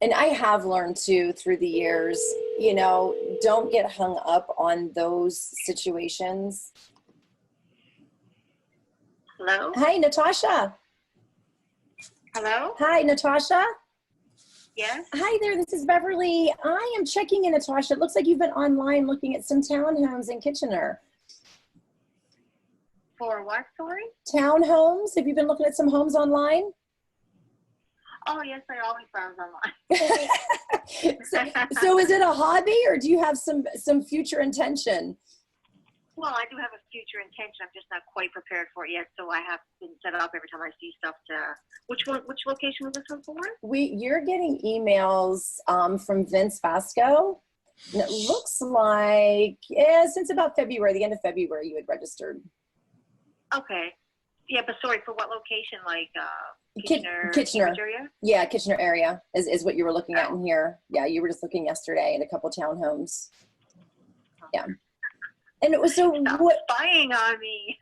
And I have learned too through the years, you know, don't get hung up on those situations. Hello? Hi, Natasha. Hello? Hi, Natasha. Yes? Hi there, this is Beverly. I am checking in, Natasha. It looks like you've been online looking at some townhomes in Kitchener. For what, sorry? Townhomes? Have you been looking at some homes online? Oh, yes, I always browse online. so is it a hobby or do you have some future intention? Well, I do have a future intention. I'm just not quite prepared for it yet, so I have been set up every time I see stuff to... Which location was this one for? You're getting emails from Vince Vasco. And it looks like, yeah, since about February, the end of February, you had registered. Okay. Yeah, but sorry, for what location? Like Kitchener area? Yeah, Kitchener area is what you were looking at in here. Yeah, you were just looking yesterday at a couple townhomes. Yeah. And it was so what spying on me.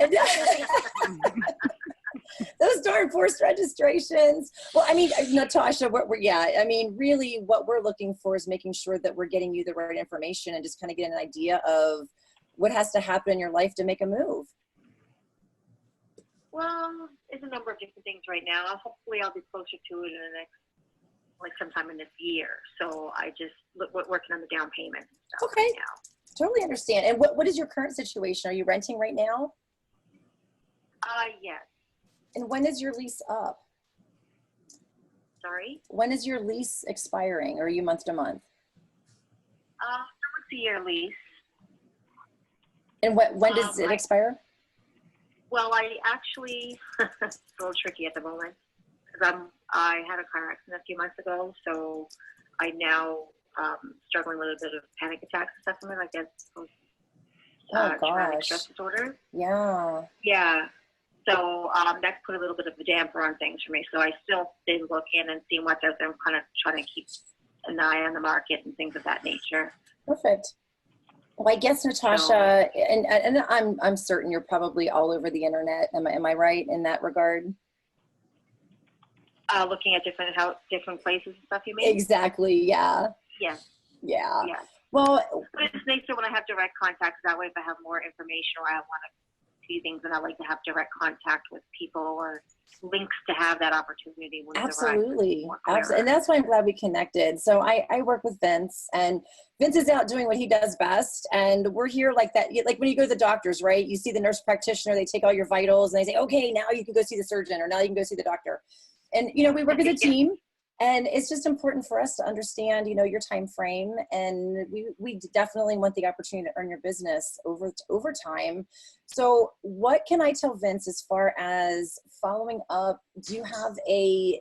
Those darn forced registrations. Well, I mean, Natasha, I mean, really what we're looking for is making sure that we're getting you the right information and just kind of getting an idea of what has to happen in your life to make a move. Well, there's a number of different things right now. Hopefully I'll be closer to it in the next, like sometime in this year. So I just working on the down payment and stuff right now. Totally understand. And what is your current situation? Are you renting right now? Yes. And when is your lease up? Sorry? When is your lease expiring? Or are you month to month? It's a year lease. And when does it expire? Well, I actually, it's a little tricky at the moment because I had a car accident a few months ago, so I now struggling with a bit of panic attacks and stuff like that. Traumatic stress disorder. Yeah. Yeah. So that's put a little bit of a damper on things for me. So I still stay looking and seeing what's out there. I'm kind of trying to keep an eye on the market and things of that nature. Perfect. Well, I guess Natasha, and I'm certain you're probably all over the internet. Am I right in that regard? Looking at different places and stuff, you mean? Exactly. Yeah. Yes. Yeah. Yes. Well, but it's nicer when I have direct contact. That way, if I have more information or I want to see things, and I like to have direct contact with people or links to have that opportunity when absolutely. Absolutely. And that's why I'm glad we connected. So I work with Vince, and Vince is out doing what he does best. And we're here like that. Like when you go to the doctors, right? You see the nurse practitioner, they take all your vitals and they say, okay, now you can go see the surgeon, or now you can go see the doctor. And, you know, we work as a team. And it's just important for us to understand, you know, your time frame, and we definitely want the opportunity to earn your business over time. So what can I tell Vince as far as following up? Do you have a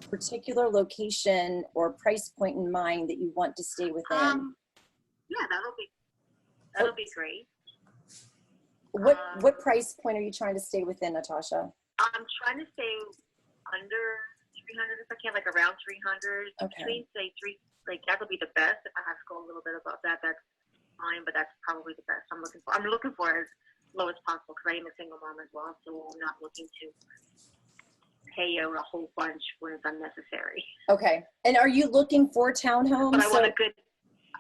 particular location or price point in mind that you want to stay within? Yeah, that'll be great. What price point are you trying to stay within, Natasha? I'm trying to stay under 300 if I can, like around 300. Okay. Between say that'll be the best. If I have to go a little bit above that, that's fine. But that's probably the best I'm looking for. I'm looking for as low as possible because I am a single mom as well, so I'm not looking to pay out a whole bunch when it's unnecessary. Okay. And are you looking for townhomes? But I want a good.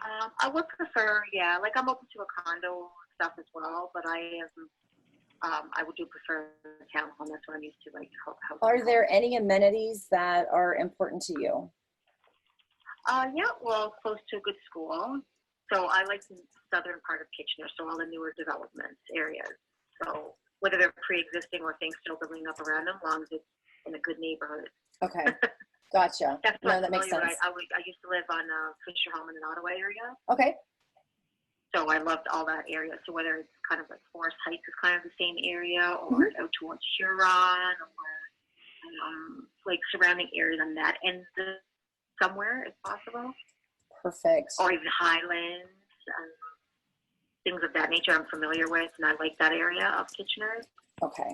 I would prefer, yeah. Like I'm open to a condo stuff as well, but I would do prefer a townhome. That's what I'm used to. Like, are there any amenities that are important to you? Yeah, well, close to a good school. So I like the southern part of Kitchener, so all the newer development areas. So whether they're pre-existing or things still building up around them, as long as it's in a good neighborhood. Okay, gotcha. No, that makes sense. I used to live on Fisher Home in the Ottawa area. Okay. So I loved all that area. So whether it's kind of like Forest Heights is kind of the same area, or out towards Huron, or like surrounding areas on that end somewhere if possible. Perfect. Or even Highlands and things of that nature I'm familiar with, and I like that area of Kitchener. Okay.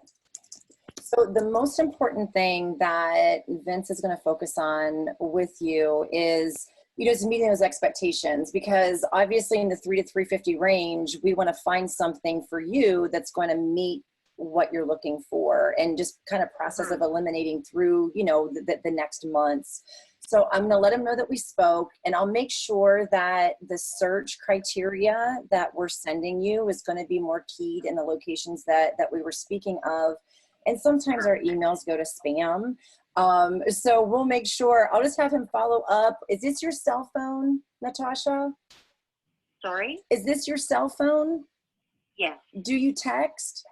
So the most important thing that Vince is going to focus on with you is, you know, is meeting those expectations, because obviously in the 3 to 350 range, we want to find something for you that's going to meet what you're looking for, and just kind of process of eliminating through, you know, the next months. So I'm going to let them know that we spoke, and I'll make sure that the search criteria that we're sending you is going to be more keyed in the locations that we were speaking of. And sometimes our emails go to spam. So we'll make sure, I'll just have him follow up. Is this your cell phone, Natasha? Sorry? Is this your cell phone? Yes. Do you text?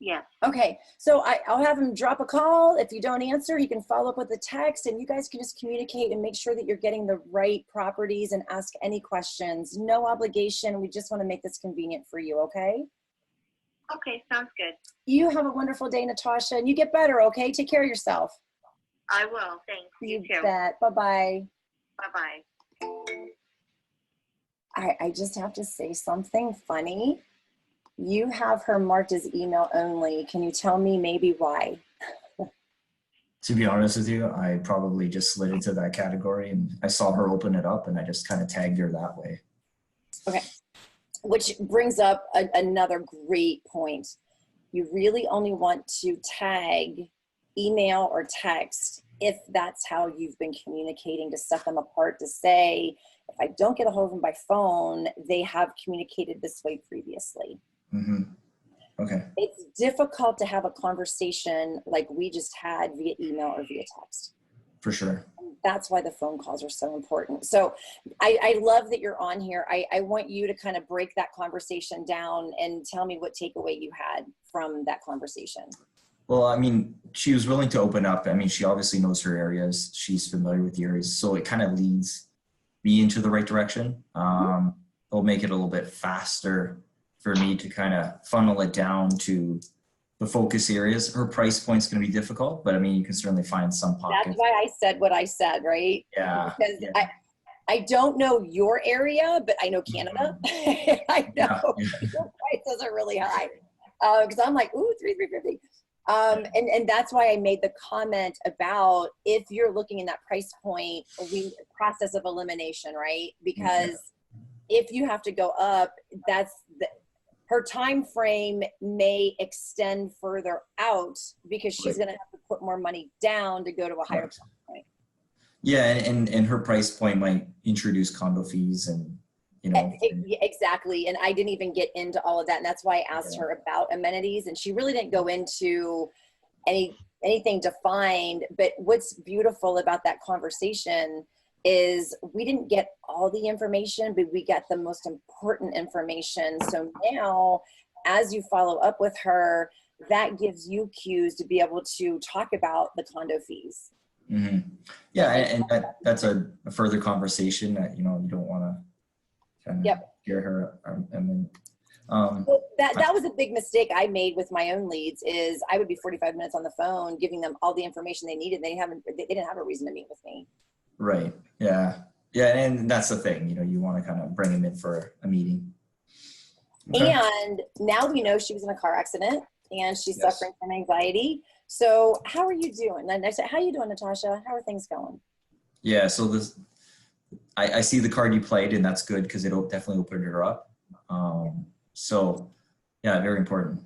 Yes. Okay, so I'll have him drop a call. If you don't answer, he can follow up with a text, and you guys can just communicate and make sure that you're getting the right properties and ask any questions. No obligation. We just want to make this convenient for you, okay? Okay, sounds good. You have a wonderful day, Natasha, and you get better, okay? Take care of yourself. I will. Thanks. You too. Bet. Bye-bye. Bye-bye. I just have to say something funny. You have her marked as email only. Can you tell me maybe why? To be honest with you, I probably just slid into that category, and I saw her open it up and I just kind of tagged her that way. Okay, which brings up another great point. You really only want to tag email or text if that's how you've been communicating, to set them apart, to say, if I don't get a hold of them by phone, they have communicated this way previously. Mm-hmm. Okay. It's difficult to have a conversation like we just had via email or via text. For sure. That's why the phone calls are so important. So I love that you're on here. I want you to kind of break that conversation down and tell me what takeaway you had from that conversation. Well, I mean, she was willing to open up. I mean, she obviously knows her areas. She's familiar with the areas. So it kind of leads me into the right direction. It'll make it a little bit faster for me to kind of funnel it down to the focus areas. Her price point's going to be difficult, but I mean, you can certainly find some pockets. That's why I said what I said, right? Yeah. Because yeah. I don't know your area, but I know Canada. I know Yeah. your prices are really high. Because I'm like, ooh, $350. And that's why I made the comment about, if you're looking in that price point, process of elimination, right? Because if you have to go up, her time frame may extend further out, because she's going to have to put more money down to go to a higher price point. Yeah, and her price point might introduce condo fees and, you know. Exactly. And I didn't even get into all of that. And that's why I asked her about amenities, and she really didn't go into anything defined. But what's beautiful about that conversation is we didn't get all the information, but we got the most important information. So now, as you follow up with her, that gives you cues to be able to talk about the condo fees. Mm-hmm. Yeah, and that's a further conversation that, you know, you don't want to kind of hear her. Well, that was a big mistake I made with my own leads. Is I would be 45 minutes on the phone giving them all the information they needed. They didn't have a reason to meet with me. Right. Yeah. Yeah. And that's the thing, you know, you want to kind of bring them in for a meeting. Okay. And now we know she was in a car accident and she's suffering from anxiety. So how are you doing? And I said, how are you doing, Natasha? How are things going? Yeah. So I see the card you played, and that's good because it definitely opened her up. So yeah, very important.